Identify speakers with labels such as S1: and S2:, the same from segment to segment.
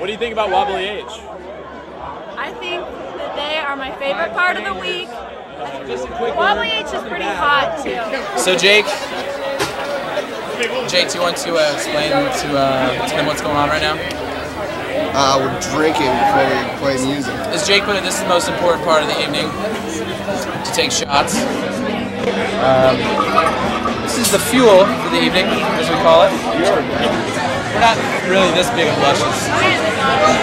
S1: do you think about Wobbly H?
S2: I think that they are my favorite part of the week. Wobbly H is pretty hot too.
S3: So Jake, do you want to explain to them what's going on right now?
S4: We're drinking before we play music.
S3: As Jake put it, this is the most important part of the evening, to take shots. This is the fuel for the evening, as we call it. We're not really this big of luscious.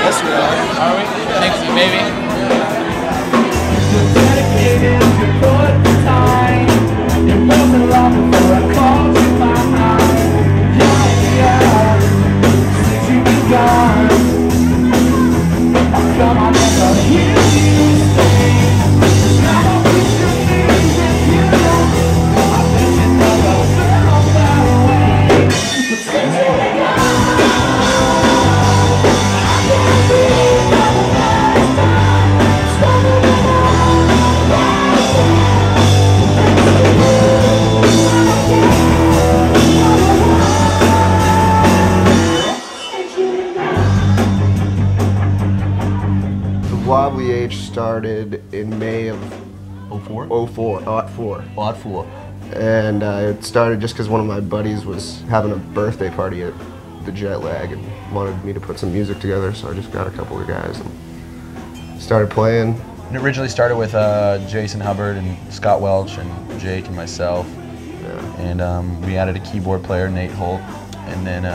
S4: Yes, we are.
S3: Are we? Maybe.
S4: Wobbly H started in May of 04. And it started just because one of my buddies was having a birthday party at the Jet Lag and wanted me to put some music together, so I just got a couple of guys and started playing.
S5: It originally started with Jason Hubbard and Scott Welch and Jake and myself.
S4: Yeah.
S5: And we added a keyboard player, Nate Holt, and then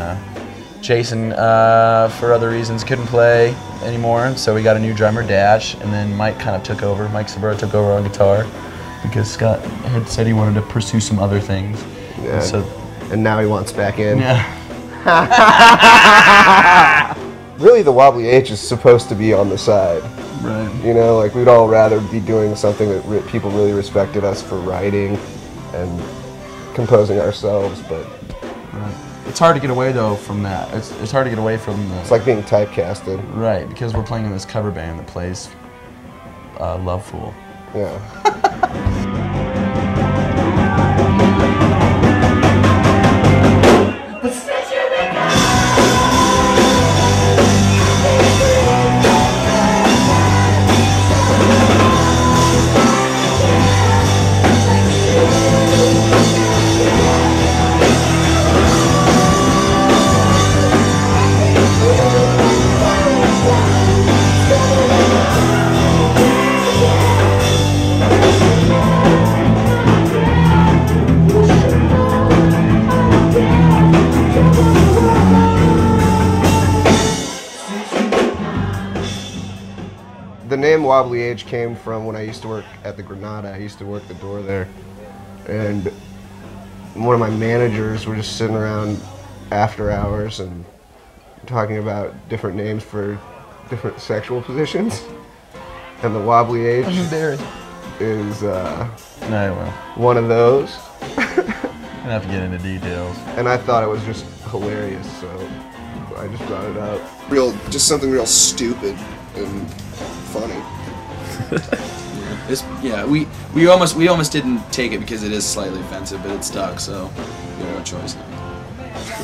S5: Jason, for other reasons, couldn't play anymore, so we got a new drummer, Dash, and then Mike kind of took over. Mike Sabura took over on guitar because Scott had said he wanted to pursue some other things.
S4: Yeah, and now he wants back in.
S5: Yeah.
S4: Really, the Wobbly H is supposed to be on the side.
S5: Right.
S4: You know, like we'd all rather be doing something that people really respected us for writing and composing ourselves, but...
S5: Right. It's hard to get away though from that. It's hard to get away from the...
S4: It's like being typecasted.
S5: Right, because we're playing in this cover band that plays Love Fool.
S4: Yeah. The name Wobbly H came from when I used to work at the Granada. I used to work the door there. And one of my managers were just sitting around after hours and talking about different names for different sexual positions. And the Wobbly H is one of those.
S5: I'm gonna have to get into details.
S4: And I thought it was just hilarious, so I just brought it up. Just something real stupid and funny.
S3: We almost didn't take it because it is slightly offensive, but it stuck, so we had no choice now.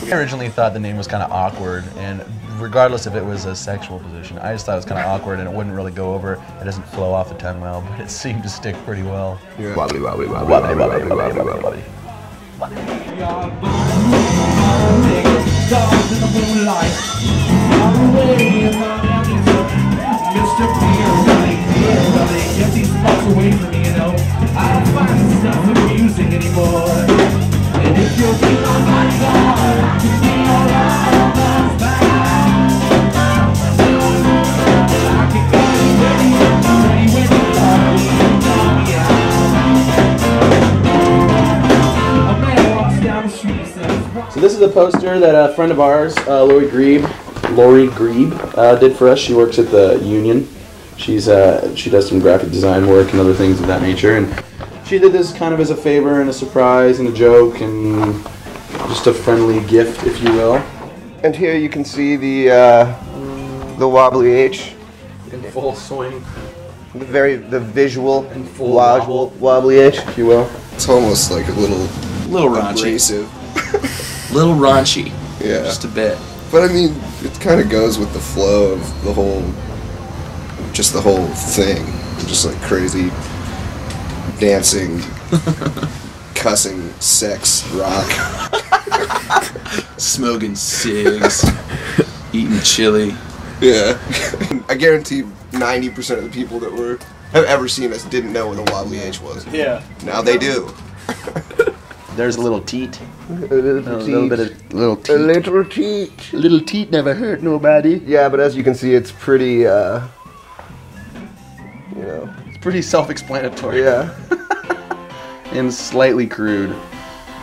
S5: I originally thought the name was kind of awkward, and regardless if it was a sexual position, I just thought it was kind of awkward and it wouldn't really go over. It doesn't flow off the tongue well, but it seemed to stick pretty well.
S4: Yeah. Wobbly, wobbly, wobbly, wobbly, wobbly, wobbly, wobbly, wobbly.
S6: Away from me, you know, I don't find stuff amusing anymore. And if you'll be my bodyguard, I can be alright on my back. I can go ready when you are. A man walks down the street and says,
S5: So this is a poster that a friend of ours, Lori Grebe, did for us. She works at the Union. She does some graphic design work and other things of that nature, and she did this kind of as a favor and a surprise and a joke and just a friendly gift, if you will.
S4: And here you can see the Wobbly H
S5: in full swing.
S4: The visual
S5: in full
S4: Wobbly H, if you will.
S7: It's almost like a little
S3: raunchy.
S7: abrasive.
S3: Little raunchy.
S7: Yeah.
S3: Just a bit.
S4: But I mean, it kind of goes with the flow of the whole thing. Just like crazy dancing, cussing, sex, rock.
S3: Smoking cigs, eating chili.
S4: Yeah. I guarantee 90% of the people that have ever seen us didn't know what a Wobbly H was.
S5: Yeah.
S4: Now they do.
S5: There's a little teat.
S4: A little
S5: bit of little teat.
S4: A little teat.
S5: Little teat never hurt nobody.
S4: Yeah, but as you can see, it's pretty,
S5: It's pretty self-explanatory.
S4: yeah.
S5: And slightly crude.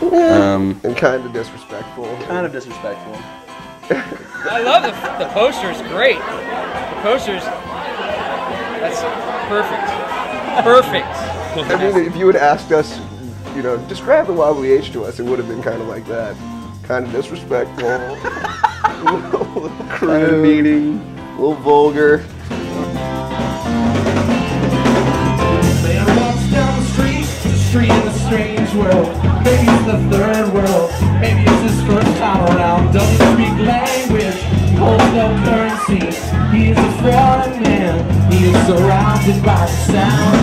S4: And kind of disrespectful.
S5: Kind of disrespectful.
S1: I love the poster's great. The poster's, that's perfect. Perfect.
S4: I mean, if you had asked us, describe the Wobbly H to us, it would have been kind of like that. Kind of disrespectful. a little crude.
S5: Kind of meaning.
S4: A little vulgar.
S6: Man walks down the street in a strange world. Maybe it's the third world, maybe it's his first time around. Doesn't speak language, holds no currency. He is a foreign man, he is surrounded by sound.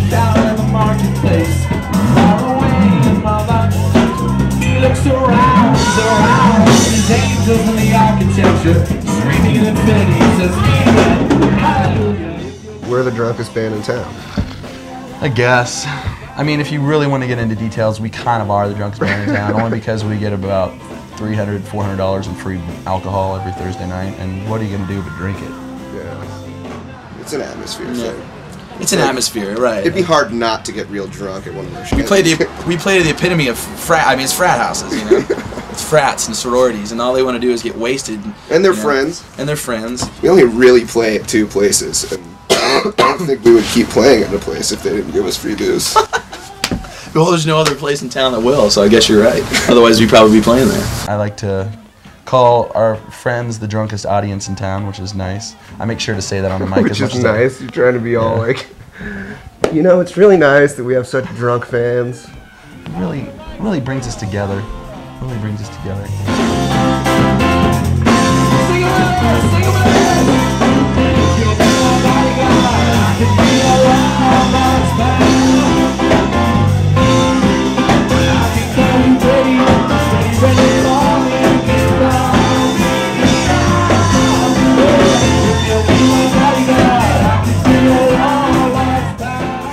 S6: Down in the marketplace, far away in my life. He looks around, his angels in the architecture, screaming in infinity, says amen, hallelujah.
S4: We're the drunkest band in town.
S5: I guess. I mean, if you really want to get into details, we kind of are the drunkest band in town, only because we get about $300, $400 in free alcohol every Thursday night, and what are you going to do but drink it?
S4: Yeah. It's an atmosphere thing.
S3: It's an atmosphere, right?
S4: It'd be hard not to get real drunk at one of our shows.
S3: We play the epitome of frat. I mean, it's frat houses, It's frats and sororities, and all they want to do is get wasted.
S4: And their friends.
S3: And their friends.
S4: We only really play at 2 places, and I don't think we would keep playing at a place if they didn't give us free booze.
S3: Well, there's no other place in town that will, so I guess you're right. Otherwise, we'd probably be playing there.
S5: I like to call our friends the drunkest audience in town, which is nice. I make sure to say that on the mic
S4: Which
S5: as much
S4: is
S5: as
S4: nice. You're trying to be all like, it's really nice that we have such drunk fans.
S5: It really brings us together. Really brings us together.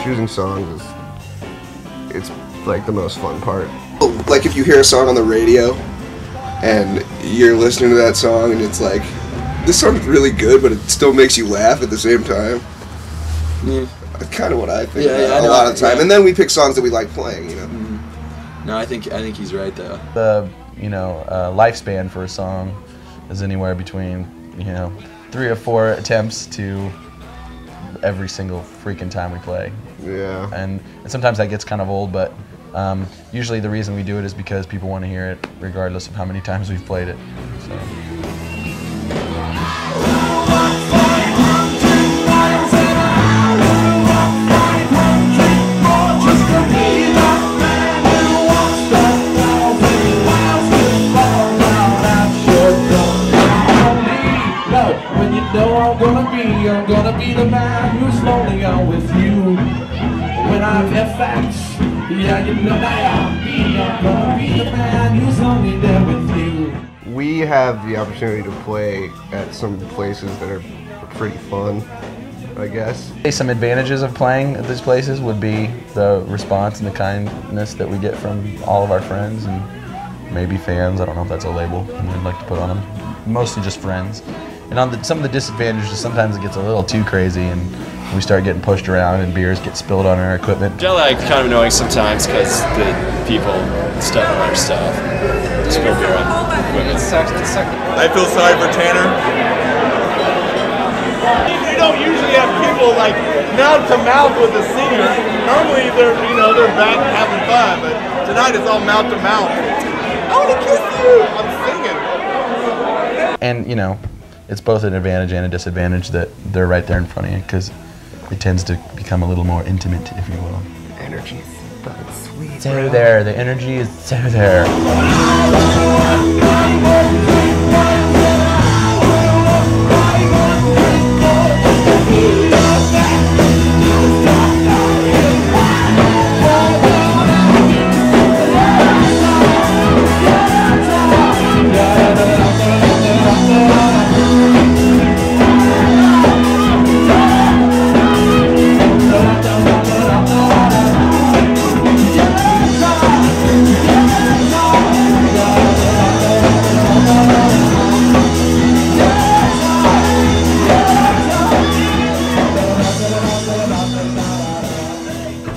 S4: Choosing songs it's like the most fun part. Like if you hear a song on the radio and you're listening to that song and it's like, this song's really good, but it still makes you laugh at the same time.
S3: Yeah.
S4: That's kind of what I think
S3: Yeah,
S4: a lot of the time. And then we pick songs that we like playing,
S3: No, I think he's right though.
S5: The lifespan for a song is anywhere between 3 or 4 attempts to every single freaking time we play.
S4: Yeah.
S5: And sometimes that gets kind of old, but usually the reason we do it is because people want to hear it, regardless of how many times we've played it. So.
S6: I'm gonna be the man who's lonely out with you. When I've had facts, yeah, that I'm gonna be the man who's lonely there with you.
S4: We have the opportunity to play at some places that are pretty fun, I guess.
S5: Some advantages of playing at these places would be the response and the kindness that we get from all of our friends and maybe fans. I don't know if that's a label I'd like to put on them. Mostly just friends. And on some of the disadvantages, sometimes it gets a little too crazy and we start getting pushed around and beers get spilled on our equipment.
S7: Jet lag kind of annoying sometimes because the people stuff on our stuff. Spill beer on equipment.
S8: I feel sorry for Tanner. You don't usually have people like mouth to mouth with a singer. Normally they're back having fun, but tonight it's all mouth to mouth. I want to kiss you. I'm singing.
S5: And it's both an advantage and a disadvantage that they're right there in front of you because it tends to become a little more intimate, if you will.
S4: Energy is fucking sweet.
S5: So there, the energy is so there.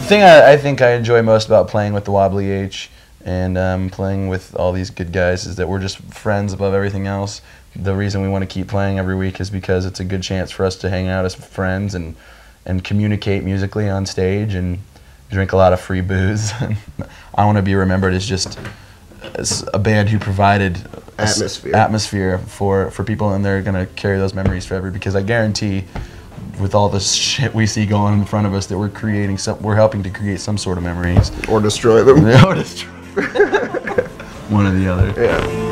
S5: thing I think I enjoy most about playing with the Wobbly H and playing with all these good guys is that we're just friends above everything else. The reason we want to keep playing every week is because it's a good chance for us to hang out as friends and communicate musically on stage and drink a lot of free booze. I want to be remembered as just as a band who provided atmosphere for people, and they're going to carry those memories forever, because I guarantee with all the shit we see going in front of us that we're helping to create some sort of memories.
S4: Or destroy them.
S5: Or destroy one or the other.
S4: Yeah.